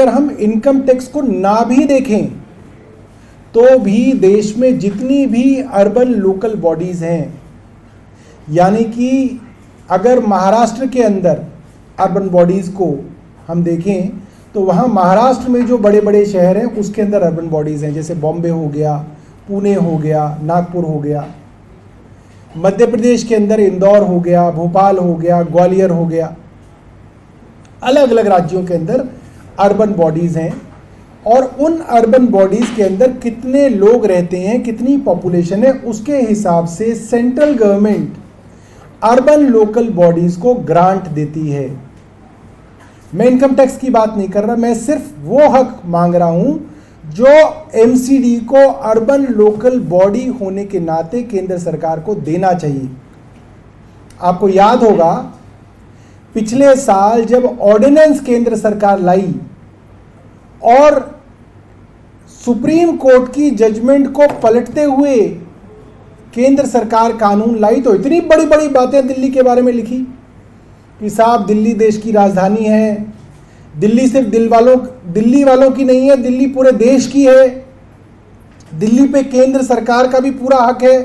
अगर हम income tax को ना भी देखें तो भी देश में जितनी भी अर्बन लोकल बॉडीज हैं, यानी कि अगर महाराष्ट्र के अंदर अर्बन बॉडीज को हम देखें तो वहाँ महाराष्ट्र में जो बड़े बड़े शहर हैं उसके अंदर अर्बन बॉडीज हैं, जैसे बॉम्बे हो गया, पुणे हो गया, नागपुर हो गया। मध्य प्रदेश के अंदर इंदौर हो गया, भोपाल हो गया, ग्वालियर हो गया। अलग अलग राज्यों के अंदर अर्बन बॉडीज हैं और उन अर्बन बॉडीज के अंदर कितने लोग रहते हैं, कितनी पॉपुलेशन है, उसके हिसाब से central government urban local bodies को ग्रांट देती है। मैं इनकम टैक्स की बात नहीं कर रहा, मैं सिर्फ वो हक मांग रहा हूं जो एमसीडी को अर्बन लोकल बॉडी होने के नाते केंद्र सरकार को देना चाहिए। आपको याद होगा पिछले साल जब ऑर्डिनेंस केंद्र सरकार लाई और सुप्रीम कोर्ट की जजमेंट को पलटते हुए केंद्र सरकार कानून लाई तो इतनी बड़ी बड़ी बातें दिल्ली के बारे में लिखी कि साहब दिल्ली देश की राजधानी है, दिल्ली सिर्फ दिल्ली वालों की नहीं है, दिल्ली पूरे देश की है, दिल्ली पे केंद्र सरकार का भी पूरा हक है,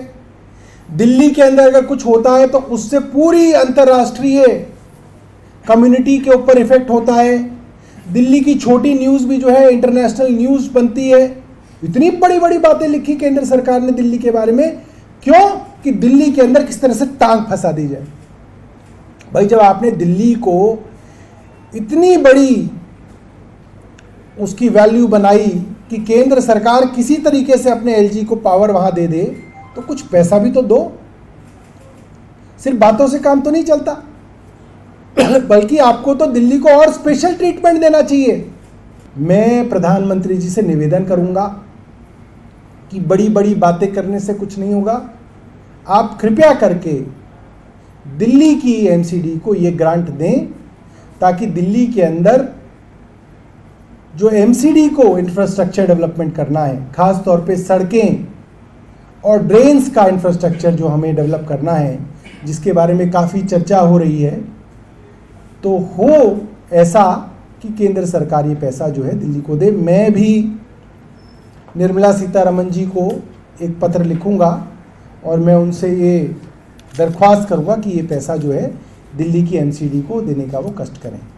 दिल्ली के अंदर अगर कुछ होता है तो उससे पूरी अंतर्राष्ट्रीय कम्युनिटी के ऊपर इफेक्ट होता है, दिल्ली की छोटी न्यूज़ भी जो है इंटरनेशनल न्यूज़ बनती है। इतनी बड़ी बड़ी बातें लिखी केंद्र सरकार ने दिल्ली के बारे में, क्यों? कि दिल्ली के अंदर किस तरह से टांग फंसा दी जाए। भाई जब आपने दिल्ली को इतनी बड़ी उसकी वैल्यू बनाई कि केंद्र सरकार किसी तरीके से अपने एलजी को पावर वहां दे दे, तो कुछ पैसा भी तो दो। सिर्फ बातों से काम तो नहीं चलता, बल्कि आपको तो दिल्ली को और स्पेशल ट्रीटमेंट देना चाहिए। मैं प्रधानमंत्री जी से निवेदन करूंगा कि बड़ी बड़ी बातें करने से कुछ नहीं होगा। आप कृपया करके दिल्ली की एमसीडी को ये ग्रांट दें ताकि दिल्ली के अंदर जो एमसीडी को इंफ्रास्ट्रक्चर डेवलपमेंट करना है, खास तौर पे सड़कें और ड्रेन्स का इंफ्रास्ट्रक्चर जो हमें डेवलप करना है, जिसके बारे में काफ़ी चर्चा हो रही है, तो हो ऐसा कि केंद्र सरकार ये पैसा जो है दिल्ली को दे। मैं भी निर्मला सीतारमण जी को एक पत्र लिखूंगा और मैं उनसे ये दरख्वास्त करूंगा कि ये पैसा जो है दिल्ली की एमसीडी को देने का वो कष्ट करें।